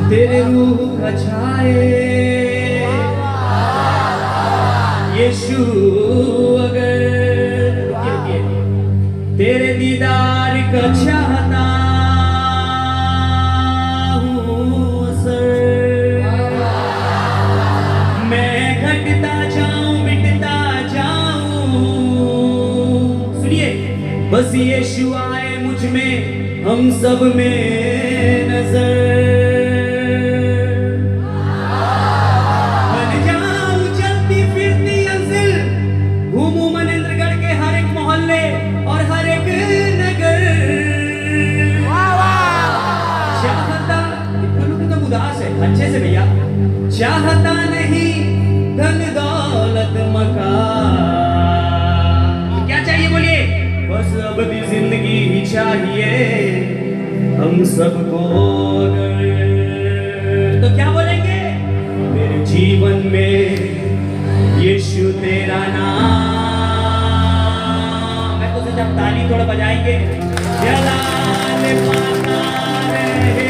तेरे रूह का छाए यीशु, अगर तेरे दीदार का चाहता हूँ सर, मैं घटता जाऊं मिटता जाऊं, सुनिए, बस यीशु आए मुझ में हम सब में नजर, अच्छे से भैया, चाहता नहीं धन दौलत मकान, क्या चाहिए बोलिए, बस अबदी जिंदगी ही चाहिए हम सबको, तो क्या बोलेंगे, मेरे जीवन में यीशु तेरा नाम, मैं तो जब ताली थोड़ा बजाएंगे, जलाल पाता रहे,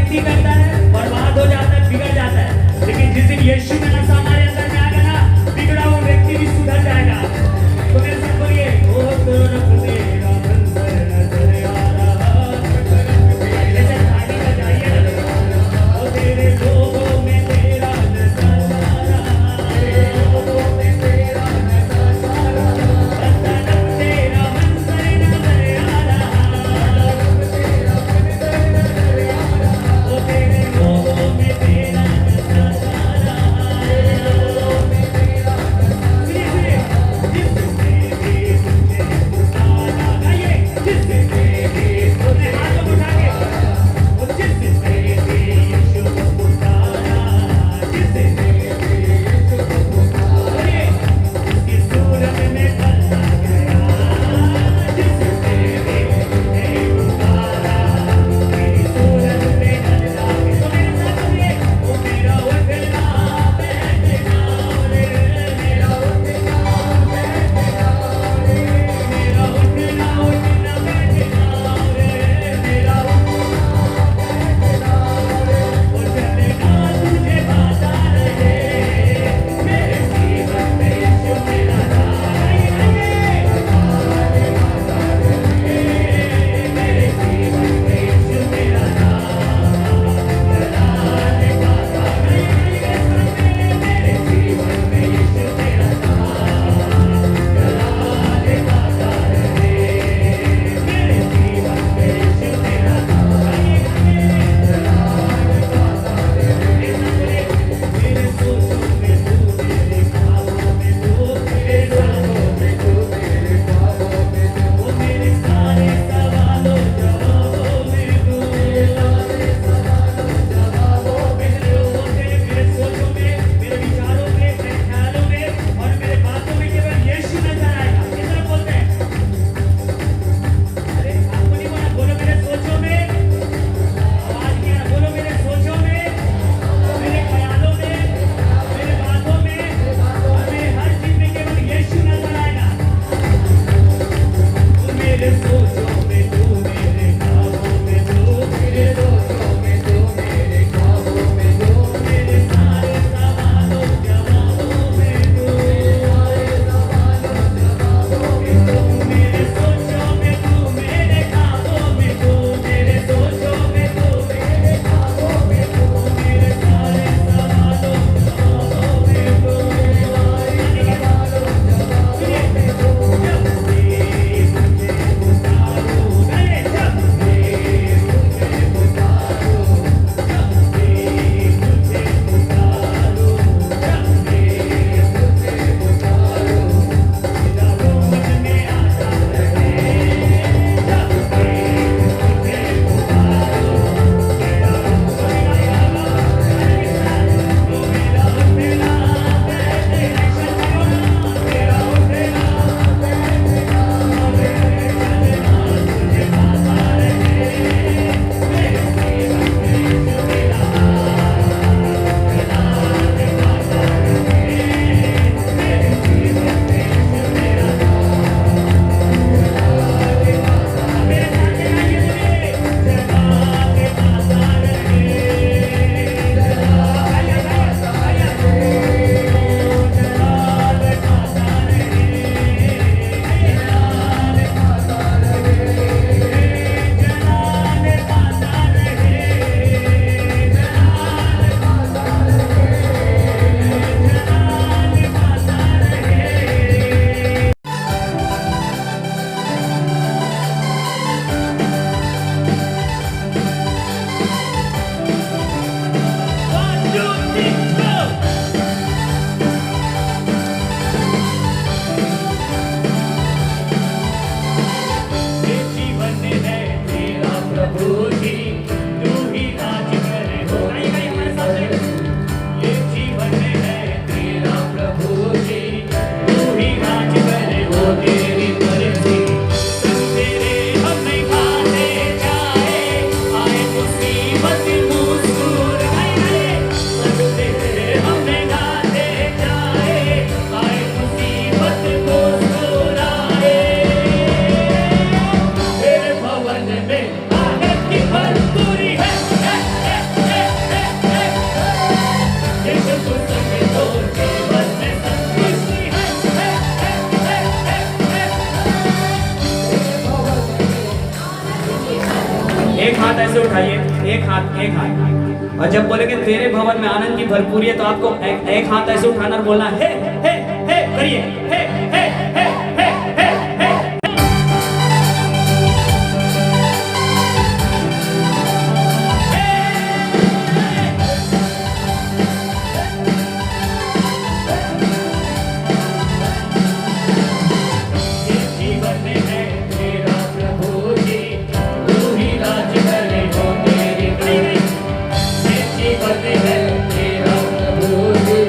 भक्ति करता है बर्बाद हो जाता है, बिगड़ जाता है। लेकिन जिस दिन यीशु का नशा हमारे अंदर में आएगा ना, बिगड़ा हुआ व्यक्ति भी सुधर जाएगा। तो मेरे साथ बोलिए, ओ तरफ तेरा मंजर नजर आ रहा, जैसे ताली बजाइए ना, ओ तेरे लोगों में तेरा नशा आ रहा, तेरे लोगों में तेरा नशा आ रहा, तरफ तेरा मंजर नजर आ रहा, तेरा मंजर नजर आ रहा, ओ तेरे लोगों में तेरा नशा आ रहा, जीवन में संतुष्टि है, एक हाथ ऐसे उठाइए, एक हाथ। और जब बोलेंगे तेरे भवन में आनंद की भरपूरी है तो आपको एक हाथ ऐसे उठाना और बोलना हे हे हे करिए, हे हे हे हे हे हे। जीवन में है तेरा प्रभु जी, तू ही राज करे हो तेरी करी। जीवन में है तेरा प्रभु जी,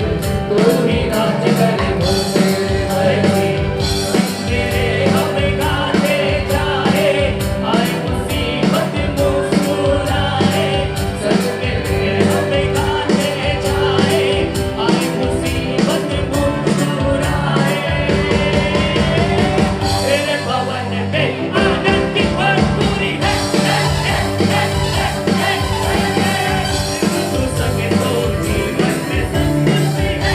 तू ही राज करे हो तेरी करी। तेरे हमें गाते जाए, आए मुसीबत मुस्कुराए। संग तेरे हमें गाते जाए, आए मुसीबत मुस्कुराए। तेरे भवन में आनंद की भरपूरी है, तू संगे तो जीवन में संतुष्टि है।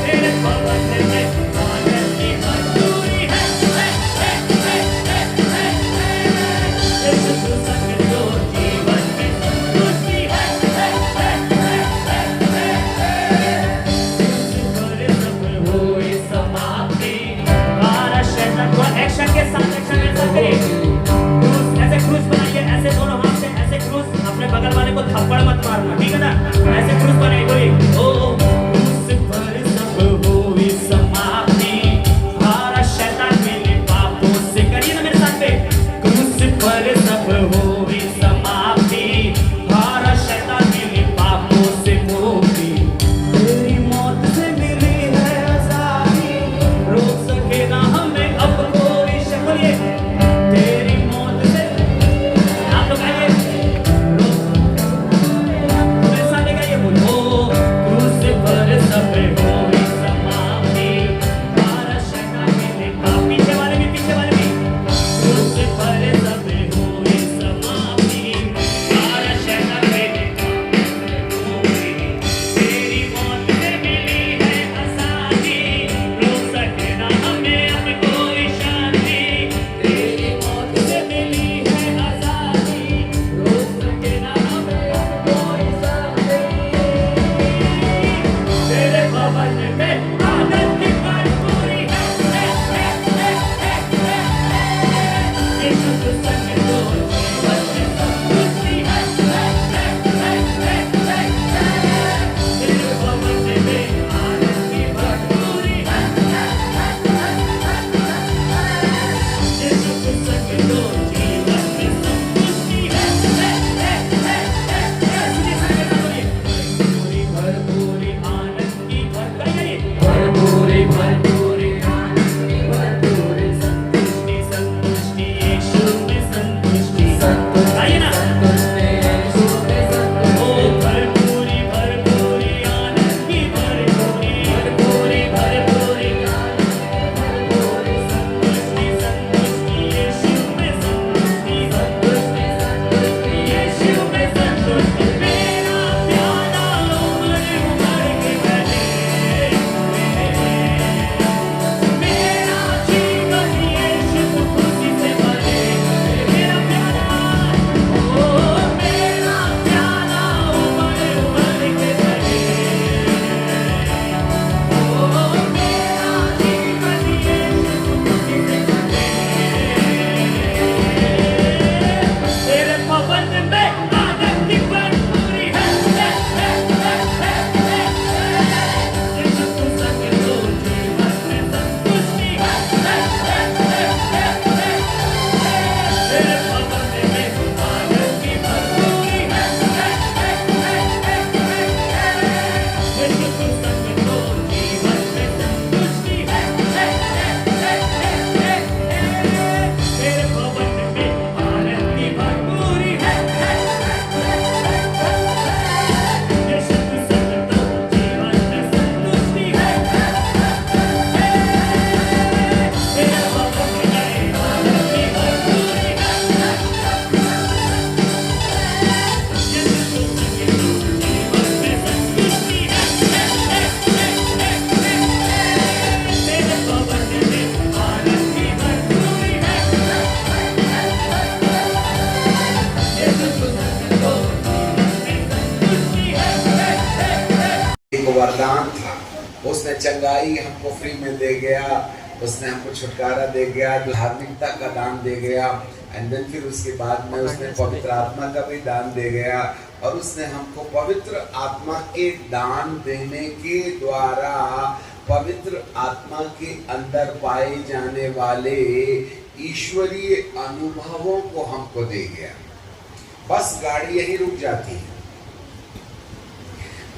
तेरे भवन में आनंद की भरपूरी है, तू संगे तो जीवन में संतुष्टि है। हुई समाप्ति, हमारा शैतान को एक्शन के साथ एक्शन ऐसा करिए। क्रूस ऐसे क्रूस बनाइए, ऐसे दोनों हाथ से ऐसे क्रूस। अपने बगल वाले को थप्पड़ मत मारना, ठीक है ना? ऐसे क्रूस बनाइए, बोलिए ओ क्रूस पर सब हुई समाप्ति, हमारा शैतान मेरे पापों से। करिए ना मेरे साथ में, क्रूस पर सब हुई समाप्ति, हमारा शैतान मेरे पापों से मुक्ति। तेरी मौत से मिली है आजादी, रोक सके ना हमें अब कोई शक्ल। तेरी मौत से आप लोग आइए, मेरे साथ गाइए, बोलो वरदान था। उसने चंगाई हमको फ्री में दे गया, उसने हमको छुटकारा दे गया, धार्मिकता का दान दे गया, एंड देन फिर उसके बाद में उसने पवित्र आत्मा का भी दान दे गया। और उसने हमको पवित्र आत्मा के दान देने के द्वारा पवित्र आत्मा के अंदर पाए जाने वाले ईश्वरीय अनुभवों को हमको दे गया। बस गाड़ी यही रुक जाती है।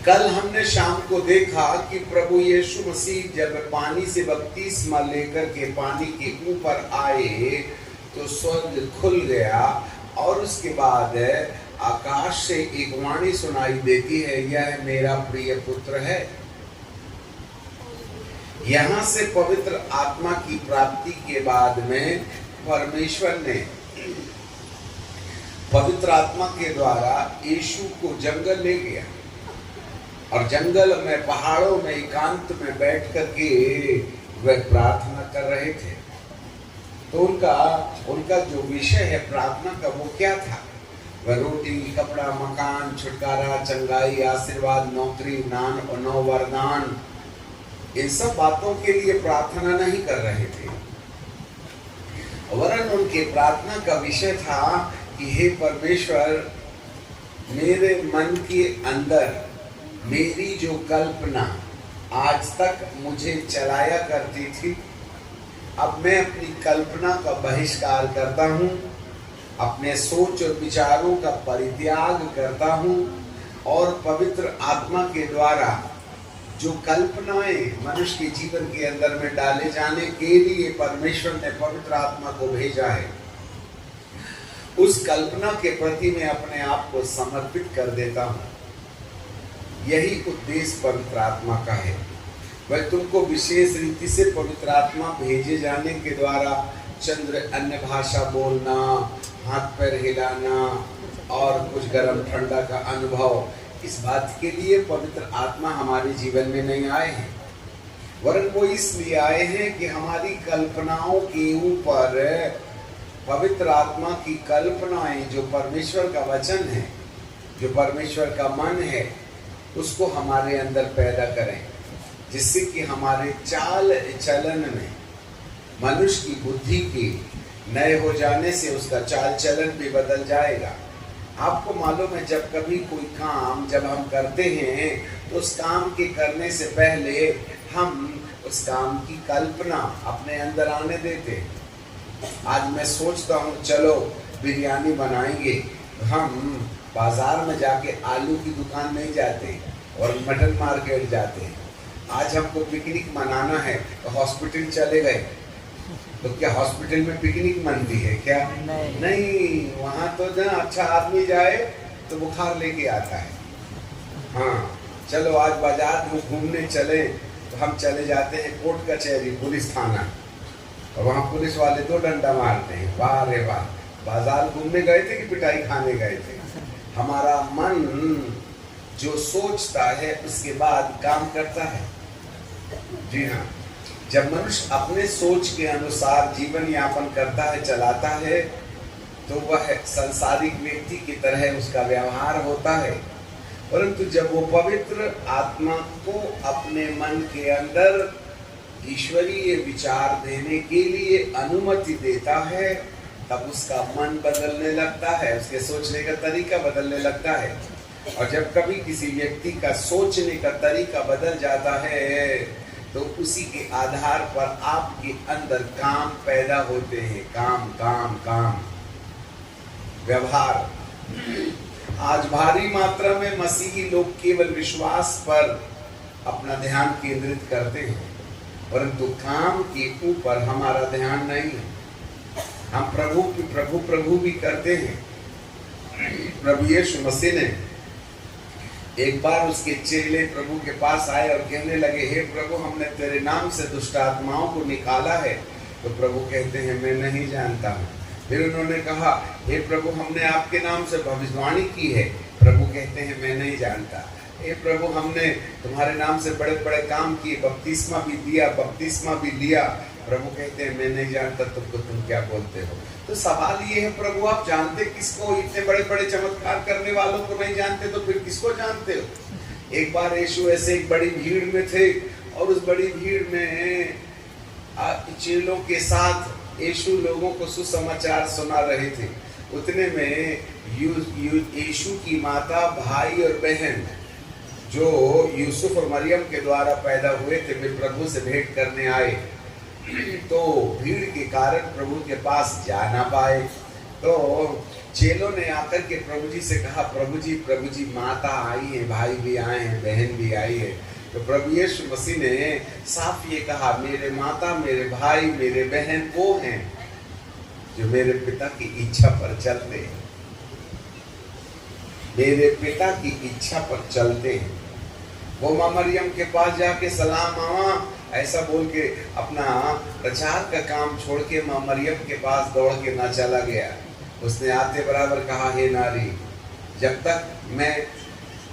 कल हमने शाम को देखा कि प्रभु यीशु मसीह जब पानी से बपतिस्मा लेकर के पानी के ऊपर आए तो स्वर्ग खुल गया और उसके बाद आकाश से एक वाणी सुनाई देती है, यह मेरा प्रिय पुत्र है। यहाँ से पवित्र आत्मा की प्राप्ति के बाद में परमेश्वर ने पवित्र आत्मा के द्वारा यीशु को जंगल ले गया और जंगल में पहाड़ों में एकांत में बैठ करके वह प्रार्थना कर रहे थे। तो उनका जो विषय है प्रार्थना का वो क्या था? वह रोटी, कपड़ा, मकान, छुटकारा, चंगाई, आशीर्वाद, नौकरी, नौ वरदान, इन सब बातों के लिए प्रार्थना नहीं कर रहे थे, वरन उनके प्रार्थना का विषय था कि हे परमेश्वर, मेरे मन के अंदर मेरी जो कल्पना आज तक मुझे चलाया करती थी, अब मैं अपनी कल्पना का बहिष्कार करता हूँ, अपने सोच और विचारों का परित्याग करता हूँ और पवित्र आत्मा के द्वारा जो कल्पनाएं मनुष्य के जीवन के अंदर में डाले जाने के लिए परमेश्वर ने पवित्र आत्मा को भेजा है, उस कल्पना के प्रति मैं अपने आप को समर्पित कर देता हूँ। यही उद्देश्य पवित्र आत्मा का है। वह तुमको विशेष रीति से पवित्र आत्मा भेजे जाने के द्वारा चंद्र अन्य भाषा बोलना, हाथ पैर हिलाना और कुछ गर्म ठंडा का अनुभव, इस बात के लिए पवित्र आत्मा हमारे जीवन में नहीं आए हैं, वरन वो इसलिए आए हैं कि हमारी कल्पनाओं के ऊपर पवित्र आत्मा की कल्पनाएं, जो परमेश्वर का वचन है, जो परमेश्वर का मन है, उसको हमारे अंदर पैदा करें, जिससे कि हमारे चाल चलन में मनुष्य की बुद्धि के नए हो जाने से उसका चाल चलन भी बदल जाएगा। आपको मालूम है, जब कभी कोई काम जब हम करते हैं तो उस काम के करने से पहले हम उस काम की कल्पना अपने अंदर आने देते हैं। आज मैं सोचता हूँ चलो बिरयानी बनाएंगे, हम बाजार में जाके आलू की दुकान नहीं जाते और मटन मार्केट जाते हैं। आज हमको पिकनिक मनाना है तो हॉस्पिटल चले गए, तो क्या हॉस्पिटल में पिकनिक मनती है क्या? नहीं, वहाँ तो ना अच्छा आदमी जाए तो बुखार लेके आता है। हाँ, चलो आज बाजार में घूमने चले तो हम चले जाते हैं कोर्ट कचहरी, पुलिस थाना, और वहाँ पुलिस वाले 2 डंडा मारते हैं। वाह रे वाह, बाजार घूमने गए थे कि पिटाई खाने गए थे? हमारा मन जो सोचता है उसके बाद काम करता है। जी हाँ, जब मनुष्य अपने सोच के अनुसार जीवन यापन करता है, चलाता है, तो वह संसारिक व्यक्ति की तरह उसका व्यवहार होता है। परंतु जब वो पवित्र आत्मा को अपने मन के अंदर ईश्वरीय विचार देने के लिए अनुमति देता है, तब उसका मन बदलने लगता है, उसके सोचने का तरीका बदलने लगता है। और जब कभी किसी व्यक्ति का सोचने का तरीका बदल जाता है तो उसी के आधार पर आपके अंदर काम पैदा होते हैं। काम काम काम व्यवहार। आज भारी मात्रा में मसीही लोग केवल विश्वास पर अपना ध्यान केंद्रित करते हैं, परंतु काम के ऊपर हमारा ध्यान नहीं है। हम प्रभु भी करते हैं। प्रभु यीशु मसीह ने एक बार उसके चेले प्रभु के पास आए और कहने लगे, हे प्रभु, हमने तेरे नाम से दुष्ट आत्माओं को निकाला है। तो प्रभु कहते हैं, मैं नहीं जानता हूँ। फिर उन्होंने कहा, हे प्रभु, हमने आपके नाम से भविष्यवाणी की है। प्रभु कहते हैं, मैं नहीं जानता। हे प्रभु, हमने तुम्हारे नाम से बड़े बड़े काम किए, बपतिस्मा भी लिया। प्रभु कहते हैं, मैं नहीं जानता तुमको, तुम क्या बोलते हो? तो सवाल ये है, प्रभु आप जानते किसको? इतने बड़े बड़े चमत्कार करने वालों को नहीं जानते तो फिर किसको जानते हो? एक बार यीशु ऐसे एक बड़ी भीड़ में थे और उस बड़ी भीड़ में चेलों के साथ यीशु लोगों को सुसमाचार सुना रहे थे। उतने में यीशु की माता, भाई और बहन जो यूसुफ और मरियम के द्वारा पैदा हुए थे, वे प्रभु से भेंट करने आए। तो भीड़ के कारण प्रभु के पास जा ना पाए। तो चेलों ने आकर के प्रभु जी से कहा, प्रभु जी माता आई है, भाई भी आए हैं, बहन भी आई है। तो प्रभु यीशु मसीह ने साफ ये कहा, मेरे माता, मेरे भाई, मेरे बहन वो हैं जो मेरे पिता की इच्छा पर चलते हैं, मेरे पिता की इच्छा पर चलते हैं। वो माँ मरियम के पास जाके सलाम मामा ऐसा बोल के अपना प्रचार का काम छोड़ के माँ मरियम के पास दौड़ के ना चला गया। उसने आते बराबर कहा, हे नारी, जब तक मैं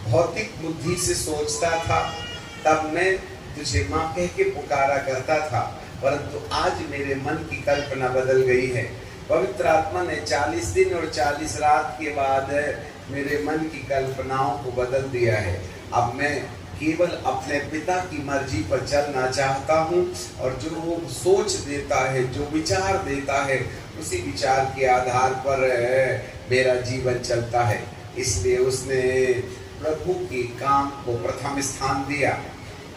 भौतिक बुद्धि से सोचता था तब मैं तुझे माँ कह के पुकारा करता था, परंतु आज मेरे मन की कल्पना बदल गई है। पवित्र आत्मा ने 40 दिन और 40 रात के बाद मेरे मन की कल्पनाओं को बदल दिया है। अब मैं केवल अपने पिता की मर्जी पर चलना चाहता हूँ और जो वो सोच देता है, जो विचार देता है, उसी विचार के आधार पर मेरा जीवन चलता है। इसलिए उसने प्रभु के काम को प्रथम स्थान दिया।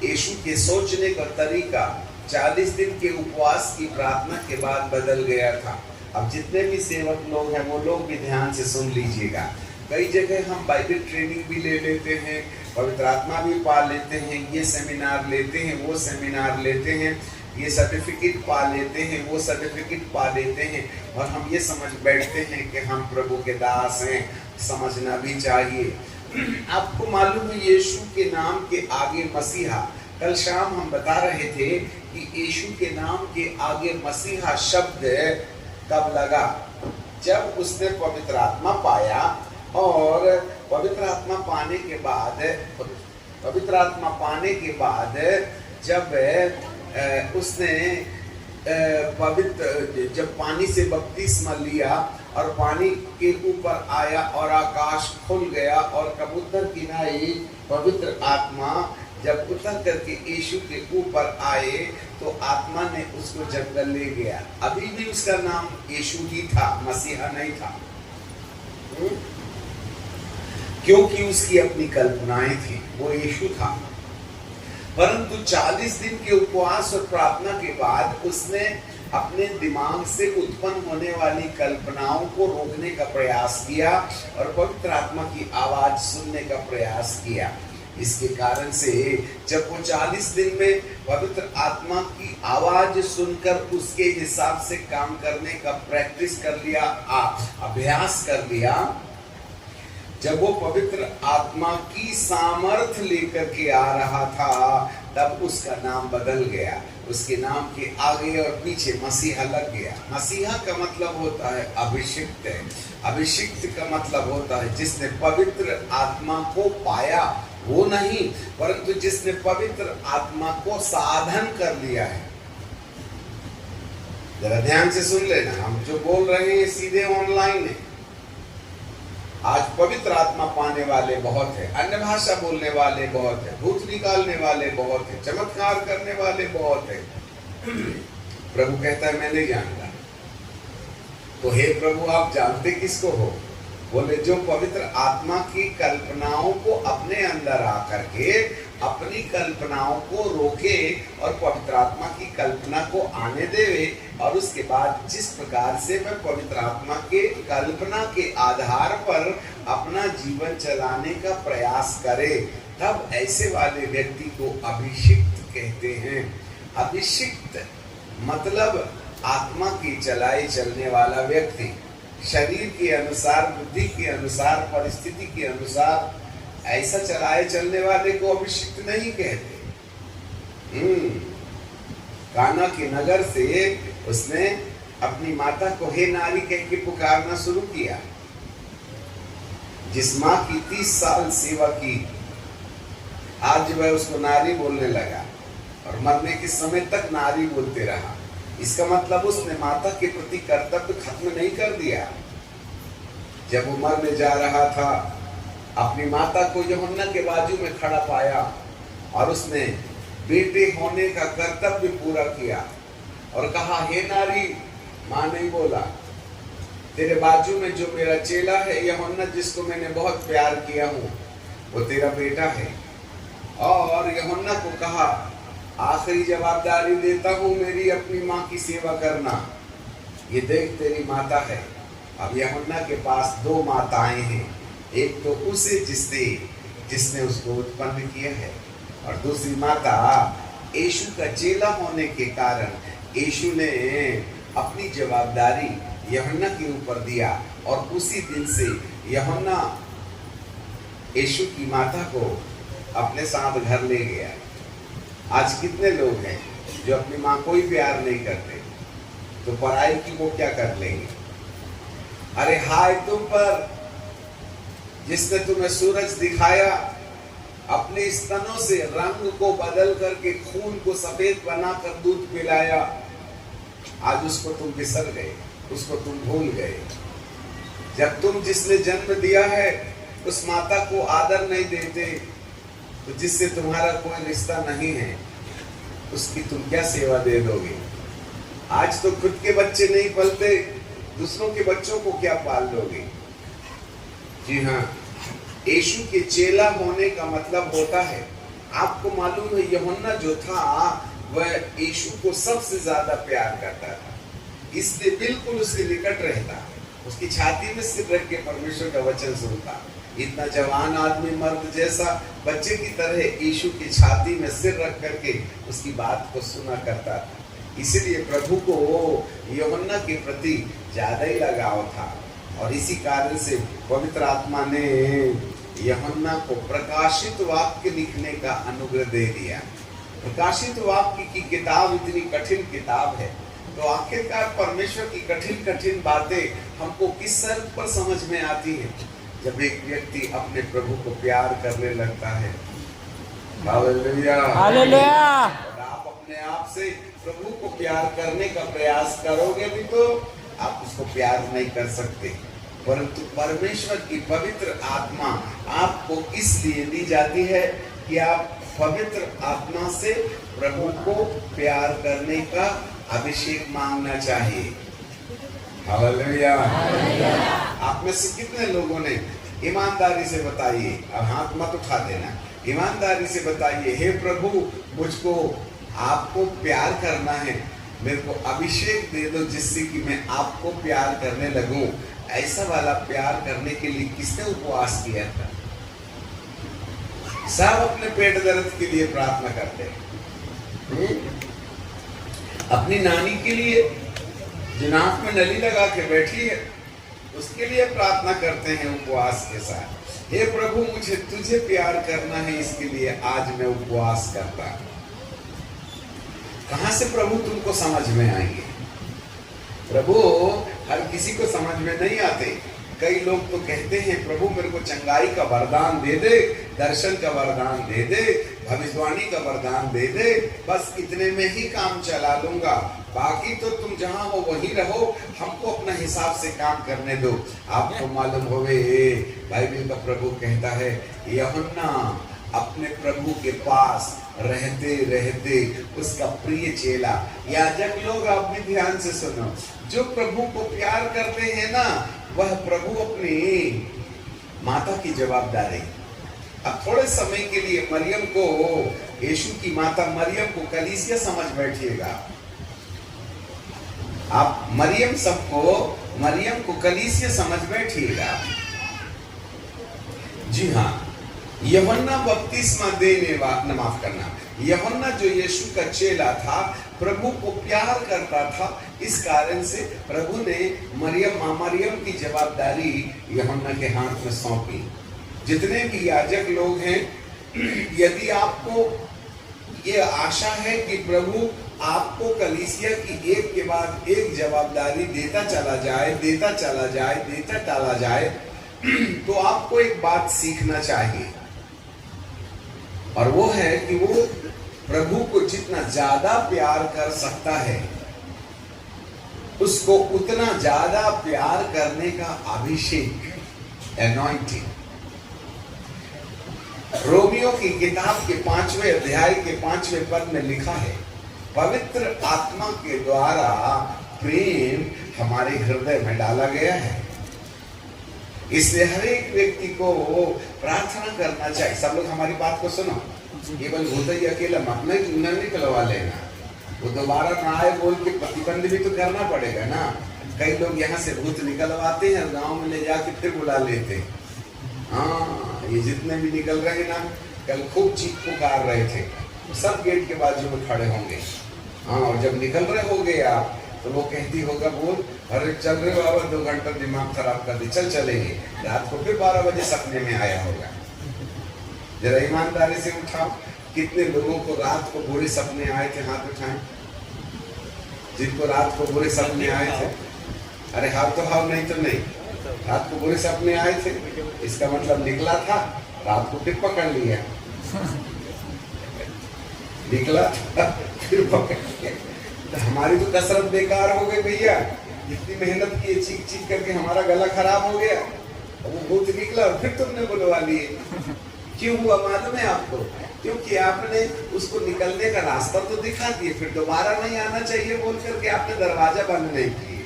यीशु के सोचने का तरीका 40 दिन के उपवास की प्रार्थना के बाद बदल गया था। अब जितने भी सेवक लोग हैं वो लोग भी ध्यान से सुन लीजिएगा। कई जगह हम बाइबल ट्रेनिंग भी ले लेते हैं, पवित्र आत्मा भी पा लेते हैं, ये सेमिनार लेते हैं, वो सेमिनार लेते हैं, ये सर्टिफिकेट पा लेते हैं, वो सर्टिफिकेट पा लेते हैं, और हम ये समझ बैठते हैं कि हम प्रभु के दास हैं। समझना भी चाहिए। आपको मालूम है यीशु के नाम के आगे मसीहा, कल शाम हम बता रहे थे कि यीशु के नाम के आगे मसीहा शब्द कब लगा? जब उसने पवित्र आत्मा पाया, और पवित्र आत्मा पाने के बाद जब उसने जब पानी से बपतिस्मा लिया और पानी के ऊपर आया और आकाश खुल गया और कबूतर की नाई पवित्र आत्मा जब उतर करके यीशु के ऊपर आए तो आत्मा ने उसको जंगल ले गया। अभी भी उसका नाम यीशु ही था, मसीहा नहीं था, क्योंकि उसकी अपनी कल्पनाएं थी, वो यीशु था। परंतु 40 दिन के उपवास और प्रार्थना के बाद उसने अपने दिमाग से उत्पन्न होने वाली कल्पनाओं को रोकने का प्रयास किया और पवित्र आत्मा की आवाज सुनने का प्रयास किया। इसके कारण से जब वो 40 दिन में पवित्र आत्मा की आवाज सुनकर उसके हिसाब से काम करने का प्रैक्टिस कर लिया, अभ्यास कर लिया, जब वो पवित्र आत्मा की सामर्थ्य लेकर के आ रहा था, तब उसका नाम बदल गया। उसके नाम के आगे और पीछे मसीहा लग गया। मसीहा का मतलब होता है अभिषिक्त है। अभिषिक्त का मतलब होता है जिसने पवित्र आत्मा को पाया, वो नहीं, परंतु जिसने पवित्र आत्मा को साधन कर लिया है। जरा ध्यान से सुन लेना, हम जो बोल रहे हैं सीधे ऑनलाइन है। आज पवित्र आत्मा पाने वाले बहुत है, अन्य भाषा बोलने वाले बहुत है, भूत निकालने वाले बहुत है, चमत्कार करने वाले बहुत है। प्रभु कहता है मैं नहीं जानता। तो हे प्रभु आप जानते किसको हो? बोले जो पवित्र आत्मा की कल्पनाओं को अपने अंदर आकर के अपनी कल्पनाओं को रोके और पवित्र आत्मा की कल्पना को आने देवे, और उसके बाद जिस प्रकार से वह पवित्र आत्मा के कल्पना के आधार पर अपना जीवन चलाने का प्रयास करे, तब ऐसे वाले व्यक्ति को अभिषिक्त कहते हैं। अभिषिक्त मतलब आत्मा की चलाई चलने वाला व्यक्ति, शरीर के अनुसार, बुद्धि के अनुसार, परिस्थिति के अनुसार ऐसा चलाए चलने वाले को अभिषिक्त नहीं कहते। काना के नगर से उसने अपनी माता को हे नारी कह के पुकारना शुरू किया। जिस माँ की 30 साल सेवा की, आज वह उसको नारी बोलने लगा और मरने के समय तक नारी बोलते रहा। इसका मतलब उसने माता के प्रति कर्तव्य खत्म नहीं कर दिया। जब वो मरने जा रहा था अपनी माता को यूहन्ना के बाजू में खड़ा पाया और उसने बेटे होने का कर्तव्य पूरा किया और कहा, हे नारी, मां नहीं बोला, तेरे बाजू में जो मेरा चेला है यूहन्ना, जिसको मैंने बहुत प्यार किया हूँ, वो तेरा बेटा है। और यूहन्ना को कहा, आखिरी जवाबदारी देता हूँ मेरी अपनी माँ की सेवा करना, ये देख तेरी माता है। अब यूहन्ना के पास दो माताएं हैं, एक तो उसे जिसने उसको उत्पन्न किया है, और दूसरी माता यीशु का चेला होने के कारण यीशु ने अपनी जवाबदारी यूहन्ना के ऊपर दिया और उसी दिन से यूहन्ना यीशु की माता को अपने साथ घर ले गया। आज कितने लोग हैं जो अपनी माँ को ही प्यार नहीं करते, तो पराई की वो क्या कर लेंगे। अरे हाय तुम पर, जिसने तुम्हें सूरज दिखाया, अपने स्तनों से रंग को बदल करके खून को सफेद बनाकर दूध पिलाया, आज उसको तुम बिसर गए, उसको तुम भूल गए। जब तुम जिसने जन्म दिया है उस माता को आदर नहीं देते, तो जिससे तुम्हारा कोई रिश्ता नहीं है, उसकी तुम क्या सेवा दे दोगे। आज तो खुद के बच्चे नहीं पलते, दूसरों के बच्चों को क्या पाल लोगे। जी हाँ, यीशु के चेला होने का मतलब होता है, आपको मालूम है यूहन्ना जो था वह यीशु को सबसे ज्यादा प्यार करता था, इसलिए बिल्कुल उसके निकट रहता, उसकी छाती में सिर रख के परमेश्वर का वचन सुनता। इतना जवान आदमी मर्द जैसा बच्चे की तरह यीशु की छाती में सिर रख करके उसकी बात को सुना करता था। इसलिए प्रभु को यूहन्ना के प्रति ज्यादा ही लगाव था, और इसी कारण से पवित्र आत्मा ने यूहन्ना को प्रकाशित वाक्य लिखने का अनुग्रह दे दिया। प्रकाशित वाक्य की किताब इतनी कठिन किताब है, तो आखिरकार परमेश्वर की कठिन कठिन बातें हमको किस शर्त पर समझ में आती है, जब एक व्यक्ति अपने प्रभु को प्यार करने लगता है। Hallelujah, hallelujah. आप अपने आप से प्रभु को प्यार करने का प्रयास करोगे भी तो आप उसको प्यार नहीं कर सकते, परंतु परमेश्वर की पवित्र आत्मा आपको इसलिए दी जाती है कि आप पवित्र आत्मा से प्रभु को प्यार करने का अभिषेक मांगना चाहिए। हालेलुया। आप में से कितने लोगों ने ईमानदारी से बताइए, अब हाथ मत उठा देना, ईमानदारी से बताइए, हे प्रभु मुझको आपको प्यार करना है, मेरे को अभिषेक दे दो जिससे कि मैं आपको प्यार करने लगूं। ऐसा वाला प्यार करने के लिए किसने उपवास किया था? सब अपने पेट दर्द के लिए प्रार्थना करते हैं, अपनी नानी के लिए जो नाक में नली लगा के बैठी है उसके लिए प्रार्थना करते हैं उपवास के साथ। हे प्रभु मुझे तुझे प्यार करना है, इसके लिए आज मैं उपवास करता हूं। कहां से प्रभु तुमको समझ में आएंगे? प्रभु हर किसी को समझ में नहीं आते। कई लोग तो कहते हैं प्रभु मेरे को चंगाई का वरदान दे दे, दर्शन का वरदान दे दे, भविष्यवाणी का वरदान दे दे, बस इतने में ही काम चला लूंगा, बाकी तो तुम जहां हो वहीं रहो, हमको अपना हिसाब से काम करने दो। आपको मालूम होवे बाइबल का प्रभु कहता है, यूहन्ना अपने प्रभु के पास रहते रहते उसका प्रिय चेला, याजक लोग आप भी ध्यान से सुनो, जो प्रभु को प्यार करते हैं ना, वह प्रभु अपनी माता की जवाबदारी। अब थोड़े समय के लिए मरियम को, यीशु की माता मरियम को कलीसिया समझ बैठिएगा। आप मरियम को कलीसिया समझ बैठिएगा। जी हाँ, यूहन्ना बपतिस्मा देने वाला, माफ करना, यूहन्ना जो यीशु का चेला था, प्रभु को प्यार करता था, इस कारण से प्रभु ने मरियम की जवाबदारी यूहन्ना के हाथ में सौंपी। जितने भी याजक लोग हैं, यदि आपको ये आशा है कि प्रभु आपको कलीसिया की एक के बाद एक जवाबदारी देता चला जाए, तो आपको एक बात सीखना चाहिए, और वो है कि वो प्रभु को जितना ज्यादा प्यार कर सकता है, उसको उतना ज्यादा प्यार करने का अभिषेक, एनॉइंटिंग रोमियो की किताब के 5वें अध्याय के 5वें पद में लिखा है, पवित्र आत्मा के द्वारा प्रेम हमारे हृदय में डाला गया है। इसलिए हर एक व्यक्ति को प्रार्थना करना चाहिए। सब लोग हमारी बात को सुनो, केवल भूत ही अकेला मत न निकलवा लेना, वो दोबारा ना आए बोल के प्रतिबंध भी तो करना पड़ेगा ना। कई लोग यहाँ से भूत निकलवाते हैं, गांव में ले जाके फिर बुला लेते हैं। हाँ, ये जितने भी निकल रहे ना, कल खूब चीख पुकार रहे थे, सब गेट के बाजू में खड़े होंगे। हाँ, और जब निकल रहे होगे आप, तो वो कहती होगा बोल, अरे चल रहे बाबा, 2 घंटा दिमाग खराब कर दे, चल चलेंगे। रात को फिर 12 बजे सपने में आया होगा। जरा ईमानदारी से उठाओ, कितने लोगों को रात को बुरे सपने आए थे, हाथ उठाएं। जिनको रात को बुरे सपने आए थे, अरे हाथ तो हाथ नहीं तो नहीं, रात को बुरे सपने आए थे, इसका मतलब निकला था, रात को फिर पकड़ लिया, निकला था फिर पकड़ लिया। तो हमारी तो कसरत बेकार हो गई भैया, इतनी मेहनत की, चीख चीख करके हमारा गला खराब हो गया, और वो भूत निकला और फिर तुमने बुलवा लिए। क्यों हुआ मालूम है आपको? क्योंकि आपने उसको निकलने का रास्ता तो दिखा दिए, फिर दोबारा नहीं आना चाहिए बोल करके आपने दरवाजा बंद नहीं किए।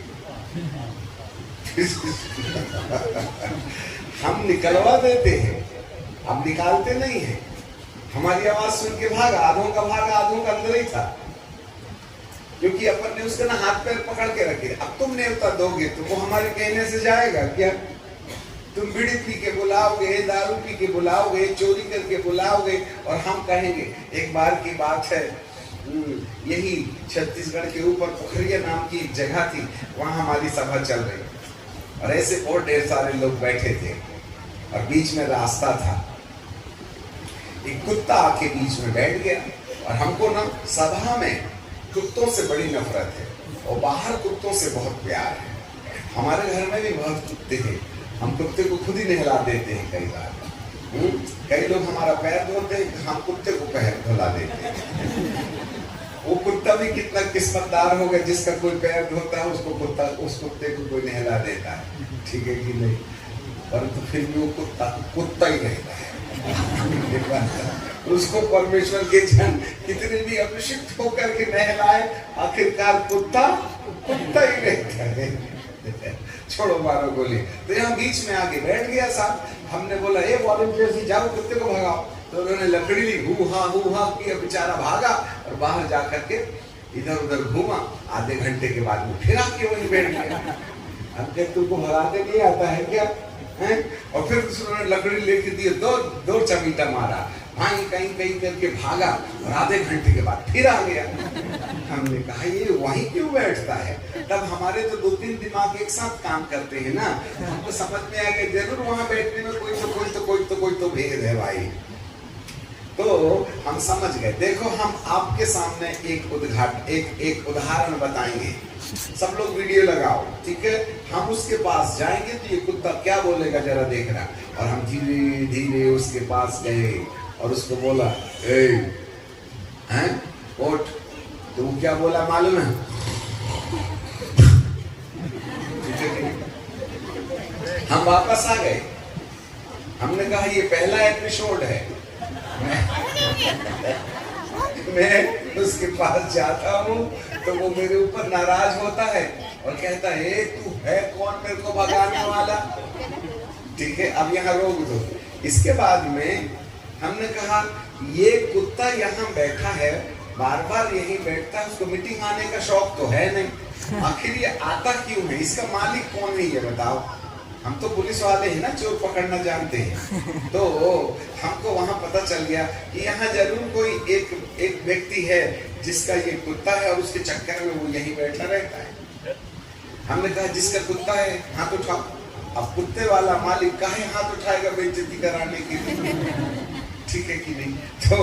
हम निकलवा देते हैं, हम निकालते नहीं हैं। हमारी आवाज सुन के भागा, आधों का अंदर ही था, क्योंकि अपन ने उसका ना हाथ पैर पकड़ के रखे। अब तुम न्योता दोगे तो वो हमारे कहने से जाएगा क्या? तुम बीड़ी पी के बुलाओगे, दारू पी के बुलाओगे, चोरी करके बुलाओगे, और हम कहेंगे। एक बार की बात है, यही छत्तीसगढ़ के ऊपर पोखरिया नाम की एक जगह थी, वहां हमारी सभा चल रही, और ऐसे और ढेर सारे लोग बैठे थे, और बीच में रास्ता था। एक कुत्ता आके बीच में बैठ गया, और हमको ना सभा में कुत्तों से बड़ी नफरत है, और बाहर कुत्तों से बहुत प्यार है। हमारे घर में भी बहुत कुत्ते हैं, हम कुत्ते को खुद ही नहला देते हैं कई बार। कई लोग हमारा पैर धोते हैं, हम कुत्ते को पैर धुला देते हैं। वो कुत्ता भी कितना किस्मतदार होगा जिसका कोई पैर धोता है, उस कुत्ते को कोई नहला देता है, ठीक है कि नहीं? परंतु फिर भी वो कुत्ता ही रहता है। उसको परमेश्वर के जन कितने भी अभिषिक्त होकर के नहलाए, आखिरकार कुत्ता ही रहता है। छोड़ो मारो गोली। तो यहाँ बीच में आके बैठ गया साहब। हमने बोला ए वॉलंटियर्स, जाओ कुत्ते को भगाओ। तो उन्होंने लकड़ी ली, हू हा किया, बेचारा भागा और बाहर जा करके इधर उधर घूमा। आधे घंटे के बाद में फिर आके वहीं बैठ गया। अब क्या तुमको भगाते नहीं आता है क्या? हैं? और फिर उन्होंने लकड़ी लेके दिए, दो चमीटा मारा, कहीं करके भागा, और आधे घंटे के बाद फिर आ गया। हमने कहा ये वहीं क्यों बैठता है? तब हमारे तो 2-3 दिमाग एक साथ काम करते हैं ना, हमको समझ में आ गया जरूर वहां बैठने में कोई तो भेद है भाई। तो हम समझ गए। देखो, हम आपके सामने एक उदाहरण बताएंगे। सब लोग वीडियो लगाओ, ठीक है? हम उसके पास जाएंगे तो ये कुत्ता क्या बोलेगा जरा देखना। और हम धीरे धीरे उसके पास गए और उसको बोला, उठ। तो वो क्या बोला मालूम है? हम वापस आ गए। हमने कहा ये पहला एपिसोड है। मैं उसके पास जाता हूँ तो वो मेरे ऊपर नाराज होता है और कहता है तू है कौन मेरे को भगाने वाला? ठीक है, अब यहाँ रोक दो। इसके बाद में हमने कहा ये कुत्ता यहाँ बैठा है, बार बार यही बैठता है, उसको मीटिंग आने का शौक तो है नहीं, आखिर ये आता क्यों है? इसका मालिक कौन है ये बताओ? हम तो पुलिस वाले हैं ना, चोर पकड़ना जानते हैं। तो हमको वहां पता चल गया कि यहाँ जरूर कोई एक व्यक्ति है जिसका ये कुत्ता है और उसके चक्कर में वो यहीं बैठा रहता है। हमने कहा जिसका कुत्ता है हाथ उठाओ। अब कुत्ते वाला मालिक काहे हाथ उठाएगा बेइज्जती कराने के लिए? ठीक है कि नहीं? तो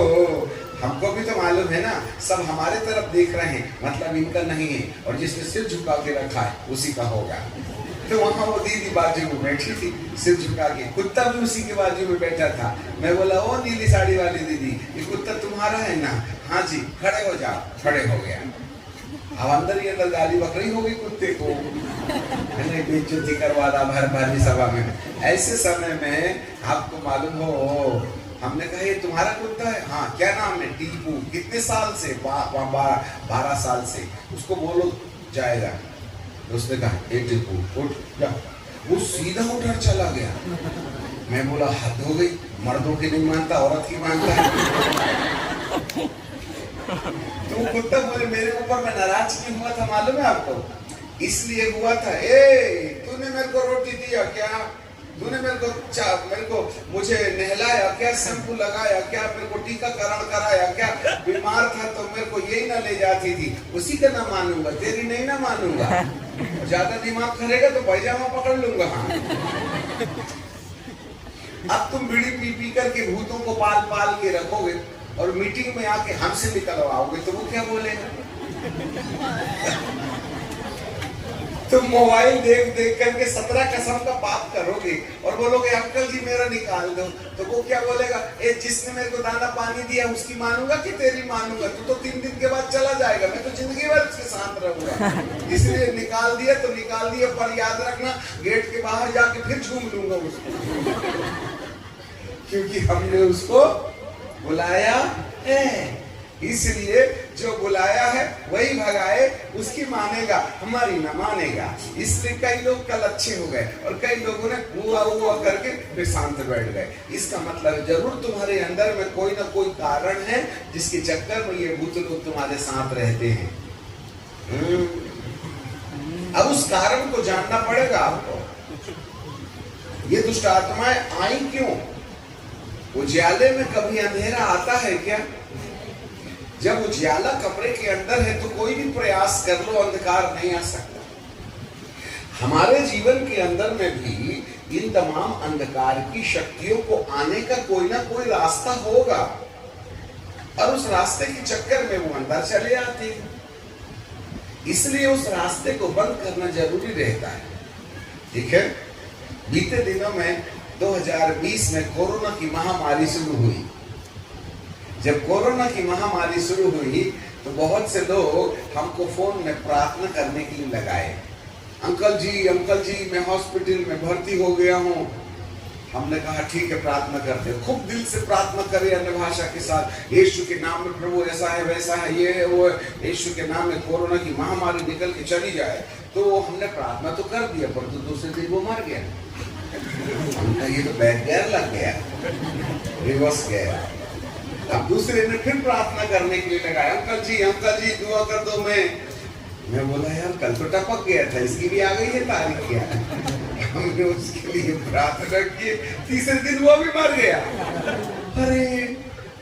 हमको भी तो मालूम है ना, सब हमारे तरफ देख रहे हैं, मतलब इनका नहीं है, और जिसने सिर झुका के रखा है उसी का होगा। तो वहां वो दीदी बाजू में बैठी थी, सिर झुका के, कुत्ता भी उसी के बाजू में बैठा था। मैं बोला ओ नीली साड़ी वाली दीदी, ये कुत्ता तुम्हारा है ना? हाँ जी। खड़े हो जाओ। खड़े हो गया। अब अंदर ही अंदर गाली बकरी हो गई कुत्ते को, बेइज्जती करवा रहा भर भरी सभा में। ऐसे समय में आपको मालूम हो हमने कहा ये तुम्हारा कुत्ता है? हाँ। क्या नाम है? टीपू। कितने साल से? 12 साल से। उसको बोलो जाएगा। तो उसने कहा ए टीपू उठ जा। वो सीधा उठकर चला गया। मैं बोला हद हो गई, मर्दों की नहीं मानता, औरत की मानता है। तो कुत्ता बोले मेरे ऊपर मैं नाराज क्यों हुआ था मालूम है आपको? इसलिए हुआ था, ए तूने मेरे को रोटी दिया क्या? तूने मेरे को मुझे नहलाया क्या? शैम्पू लगाया क्या? मेरे को टीकाकरण कराया क्या? बीमार था तो मेरे को यही ना ले जाती थी। उसी का ना मानूंगा, तेरी नहीं ना मानूंगा। ज्यादा दिमाग करेगा तो पैजामा पकड़ लूंगा। हाँ। अब तुम बीड़ी पी पी करके भूतों को पाल पाल के रखोगे और मीटिंग में आके हमसे निकलवाओगे तो वो क्या बोलेगा? तुम मोबाइल देख देख करके 17 कसम का पाप करोगे और बोलोगे अंकल जी मेरा निकाल दो, तो वो क्या बोलेगा? ए जिसने मेरे को दाना पानी दिया उसकी मानूंगा कि तेरी मानूंगा? तू तो 3 दिन के बाद चला जाएगा, मैं तो जिंदगी भर उसके साथ रहूंगा। इसलिए निकाल दिया तो निकाल दिया, पर याद रखना गेट के बाहर जाके फिर झूम लूंगा उसको। क्योंकि हमने उसको बुलाया है। इसलिए जो बुलाया है वही भगाए, उसकी मानेगा, हमारी ना मानेगा। इसलिए कई लोग कल अच्छे हो गए और कई लोगों ने हुआ हुआ करके फिर शांत बैठ गए। इसका मतलब जरूर तुम्हारे अंदर में कोई ना कोई कारण है जिसके चक्कर में ये भूत लोग तुम्हारे साथ रहते हैं। अब उस कारण को जानना पड़ेगा आपको। ये दुष्ट आत्माएं आई क्यों? उजाले में कभी अंधेरा आता है क्या? जब उजाला कमरे के अंदर है तो कोई भी प्रयास कर लो अंधकार नहीं आ सकता। हमारे जीवन के अंदर में भी इन तमाम अंधकार की शक्तियों को आने का कोई ना कोई रास्ता होगा और उस रास्ते के चक्कर में वो अंदर चले आते हैं। इसलिए उस रास्ते को बंद करना जरूरी रहता है। ठीक है, बीते दिनों में 2020 में कोरोना की महामारी शुरू हुई। जब कोरोना की महामारी शुरू हुई तो बहुत से लोग हमको फोन में प्रार्थना करने के लिए लगाए। अंकल जी मैं हॉस्पिटल में भर्ती हो गया हूँ। हमने कहा ठीक है प्रार्थना करते हैं। खूब दिल से प्रार्थना करें अन्य भाषा के साथ, यीशु के नाम में प्रभु ऐसा है वैसा है ये वो, यीशु के नाम में कोरोना की महामारी निकल के चली जाए। तो हमने प्रार्थना तो कर दिया पर तो दूसरे दिन वो मर गया। हमने ये तो बैक गियर लग गया, रिवर्स गया। अब दूसरे ने फिर प्रार्थना करने के लिए लगाया, अंकल जी दुआ कर दो। मैं बोला यार कल तो टपक गया था, इसकी भी आ गई है तारीख क्या? हमने उसके लिए प्रार्थना की, तीसरे दिन वो भी मर गया। अरे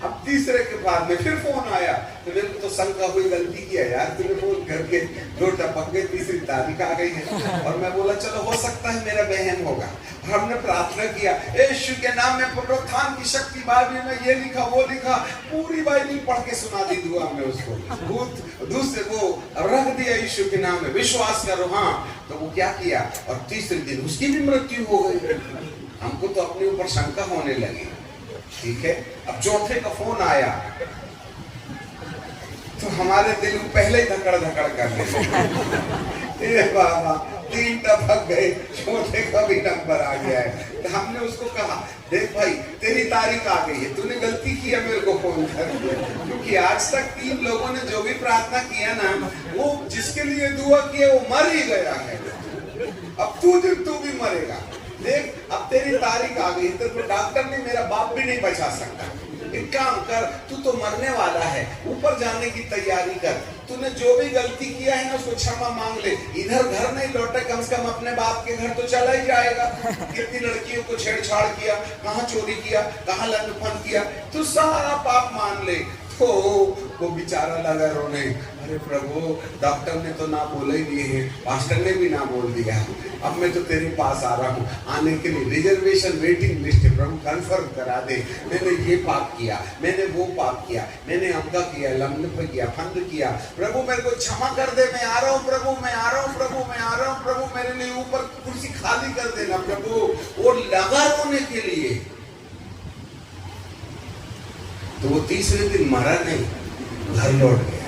अब तीसरे के बाद में फिर फोन आया तो मेरे को तो शंका हुई, गलती किया यार तूने फोन करके, 2 टपक गए, तीसरी तारीख आ गई है। और मैं बोला चलो हो सकता है मेरा बहन होगा। हमने प्रार्थना किया, यीशु के नाम में पुनरुत्थान की शक्ति, बाइबल में ये लिखा वो लिखा, पूरी बाइबल पढ़ के सुना दी दुआ में उसको। भूत दूसरे को रख दिया यीशु के नाम में, विश्वास करो। हाँ तो वो क्या किया और तीसरे दिन उसकी भी मृत्यु हो गई। हमको तो अपने ऊपर शंका होने लगी। ठीक है, अब चौथे का फोन आया तो हमारे दिल को पहले ही धकड़ धकड़ करने लगे। बाबा 3 टपक गए, चौथे का भी नंबर आ गया है। तो हमने उसको कहा देख भाई तेरी तारीख आ गई है, तूने गलती किया मेरे को फोन कर दिया। क्योंकि आज तक 3 लोगों ने जो भी प्रार्थना किया ना, वो जिसके लिए दुआ किया वो मर ही गया है। अब तू भी मरेगा। देख अब तेरी तारीख आ गई, तेरे को डॉक्टर ने, मेरा बाप भी नहीं बचा सकता। एक काम कर, तू तो मरने वाला है, ऊपर जाने की तैयारी कर। तूने जो भी गलती किया है ना उसको क्षमा मांग ले। इधर घर नहीं लौटे, कम से कम अपने बाप के घर तो चला ही जाएगा। कितनी लड़कियों को छेड़छाड़ किया, कहाँ चोरी किया, कहाँ लंडफंड किया, तू सारा पाप मान ले। तो वो बेचारा लगा रोने, अरे प्रभु डॉक्टर ने तो ना बोला ही दिए है, पास्टर ने भी ना बोल दिया, अब मैं तो तेरे पास आ रहा हूँ, आने के लिए रिजर्वेशन वेटिंग लिस्ट है, प्रभु कंफर्म करा दे। मैंने ये पाप किया, मैंने वो पाप किया, मैंने अमका किया, लम्ब किया, फंद किया, प्रभु मेरे को क्षमा कर दे, मैं आ रहा हूँ प्रभु, मैं आ रहा हूँ प्रभु, मैं आ रहा हूँ प्रभु, मेरे लिए ऊपर कुर्सी खाली कर देना प्रभु। वो लगा रोने के लिए। तो वो तीसरे दिन मरा नहीं, घर लौट गया।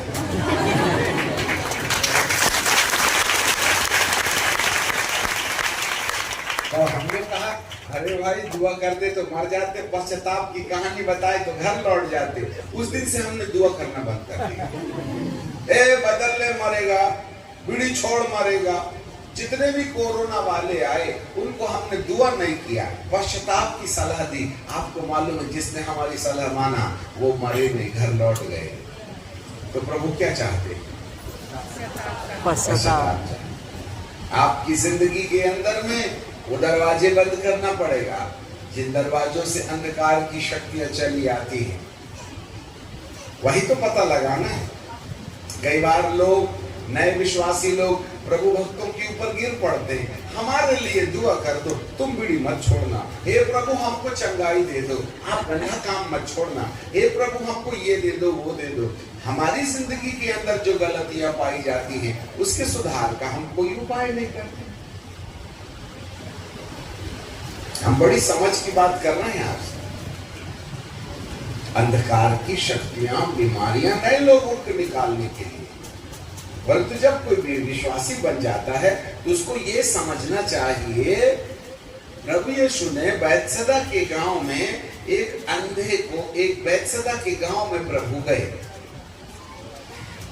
और हमने कहा अरे भाई दुआ करते तो मर जाते, पश्चाताप की कहानी बताए तो घर लौट जाते। उस दिन से हमने दुआ करना बंद कर दिया। ए बदलने मरेगा, बीड़ी छोड़ मरेगा। जितने भी कोरोना वाले आए उनको हमने दुआ नहीं किया, पश्चाताप की सलाह दी। आपको मालूम है जिसने हमारी सलाह माना वो मरे नहीं, घर लौट गए। तो प्रभु क्या चाहते? पश्चाताप। आपकी जिंदगी के अंदर में वो दरवाजे बंद करना पड़ेगा जिन दरवाजों से अंधकार की शक्तियां चली आती हैं। वही तो पता लगाना है। कई बार लोग, नए विश्वासी लोग प्रभु भक्तों के ऊपर गिर पड़ते हैं, हमारे लिए दुआ कर दो, तुम बीड़ी मत छोड़ना, हे प्रभु हमको चंगाई दे दो, आप गंदा काम मत छोड़ना, हे प्रभु हमको ये दे दो वो दे दो। हमारी जिंदगी के अंदर जो गलतियां पाई जाती हैं उसके सुधार का हम कोई उपाय नहीं करते। हम बड़ी समझ की बात कर रहे हैं आपसे। अंधकार की शक्तियां, बीमारियां नए लोगों को निकालने के लिए, परंतु जब कोई विश्वासी बन जाता है तो उसको ये समझना चाहिए, प्रभु यीशु ने बैतसैदा के गांव में एक अंधे को, एक बैतसैदा के गांव में प्रभु गए।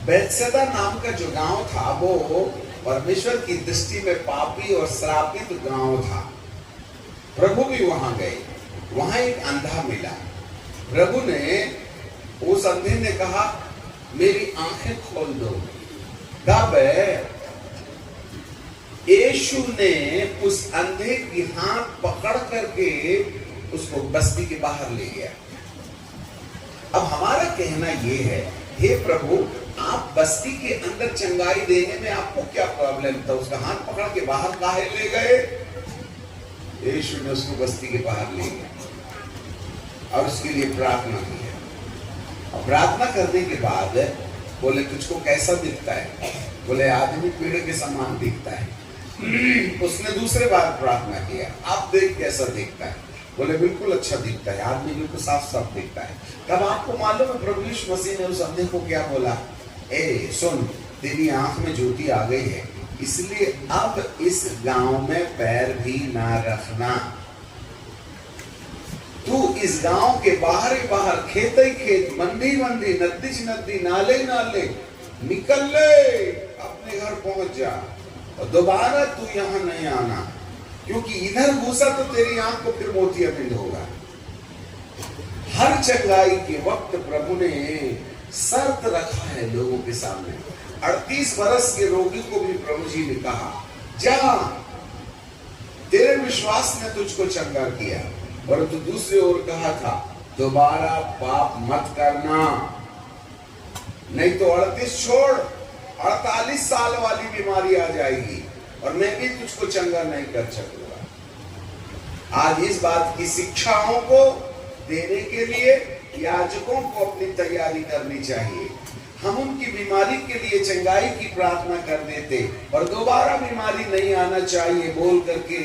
बैतसैदा नाम का जो गांव था वो परमेश्वर की दृष्टि में पापी और श्रापित गांव था। प्रभु भी वहां गए, वहां एक अंधा मिला। प्रभु ने, उस अंधे ने कहा मेरी आंखें खोल दो। तब यीशु ने उस अंधे की हाथ पकड़ करके उसको बस्ती के बाहर ले गया। अब हमारा कहना यह है, हे प्रभु आप बस्ती के अंदर चंगाई देने में आपको क्या प्रॉब्लम था? उसका हाथ पकड़ के बाहर काहे ले गए? यीशु ने उसको बस्ती के बाहर ले गया और उसके लिए प्रार्थना की है। और प्रार्थना करने के बाद बोले तुझको कैसा दिखता है? बोले आदमी पेड़ के समान दिखता है। उसने दूसरे बार प्रार्थना किया, आप देख कैसा दिखता है? बोले बिल्कुल अच्छा दिखता है, आदमी बिल्कुल साफ साफ दिखता है। तब आपको मालूम है प्रभु यीशु मसीह ने उस अंधे को क्या बोला? ए सुन, तेरी आंख में ज्योति आ गई है, इसलिए अब इस गांव में पैर भी ना रखना। तू इस गांव के बाहर ही बाहर, खेत ही खेत, मंदी मंदी, नदी नदी, नाले नाले निकल ले, अपने घर पहुंच जा और दोबारा तू यहां नहीं आना, क्योंकि इधर घुसा तो तेरी आंख को फिर मोतियाबिंद होगा। हर चंगाई के वक्त प्रभु ने शर्त रखा है लोगों के सामने। 38 वर्ष के रोगी को भी प्रभु जी ने कहा जा, तेरे विश्वास ने तुझको चंगा किया, परंतु दूसरी ओर कहा था दोबारा पाप मत करना, नहीं तो 38 छोड़ 48 साल वाली बीमारी आ जाएगी और मैं भी तुझको चंगा नहीं कर सकूंगा। आज इस बात की शिक्षाओं को देने के लिए याजकों को अपनी तैयारी करनी चाहिए। हम उनकी बीमारी के लिए चंगाई की प्रार्थना कर देते और दोबारा बीमारी नहीं आना चाहिए बोल करके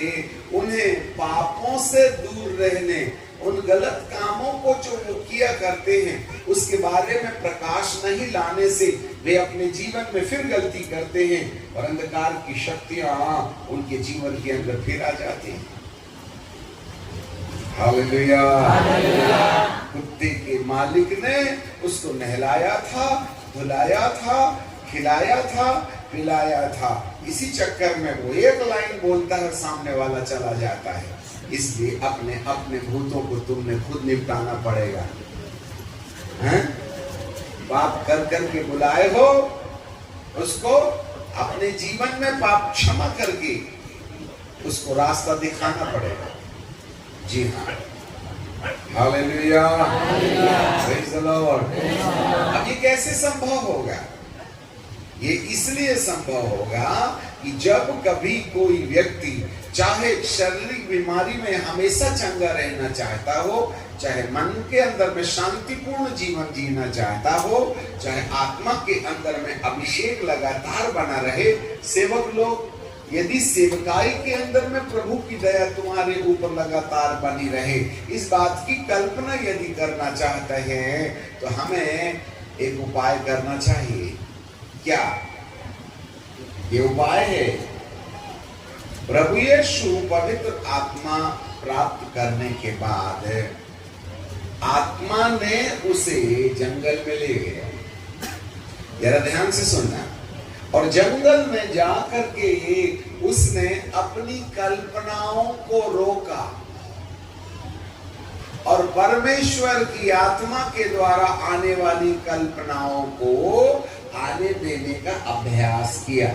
उन्हें पापों से दूर रहने, उन गलत कामों को जो वो किया करते हैं उसके बारे में प्रकाश नहीं लाने से वे अपने जीवन में फिर गलती करते हैं और अंधकार की शक्तियां उनके जीवन के अंदर फिर आ जाती हैं। हालेलुया। कुत्ते के मालिक ने उसको नहलाया था, धुलाया था, खिलाया था, पिलाया था। इसी चक्कर में वो एक लाइन बोलता है, सामने वाला चला जाता है। इसलिए अपने अपने भूतों को तुमने खुद निपटाना पड़ेगा। हैं? पाप कर करके बुलाए हो उसको, अपने जीवन में पाप क्षमा करके उसको रास्ता दिखाना पड़ेगा। जी हाँ, हालेलुया, प्रेज़ द लॉर्ड। अब ये कैसे संभव होगा? ये इसलिए संभव होगा कि जब कभी कोई व्यक्ति चाहे शारीरिक बीमारी में हमेशा चंगा रहना चाहता हो, चाहे मन के अंदर में शांतिपूर्ण जीवन जीना चाहता हो, चाहे आत्मा के अंदर में अभिषेक लगातार बना रहे, सेवक लोग यदि सेवकाई के अंदर में प्रभु की दया तुम्हारे ऊपर लगातार बनी रहे, इस बात की कल्पना यदि करना चाहते हैं तो हमें एक उपाय करना चाहिए। क्या ये उपाय है? प्रभु यीशु पवित्र आत्मा प्राप्त करने के बाद आत्मा ने उसे जंगल में ले गया। जरा ध्यान से सुनना। और जंगल में जाकर के उसने अपनी कल्पनाओं को रोका और परमेश्वर की आत्मा के द्वारा आने वाली कल्पनाओं को आने देने का अभ्यास किया।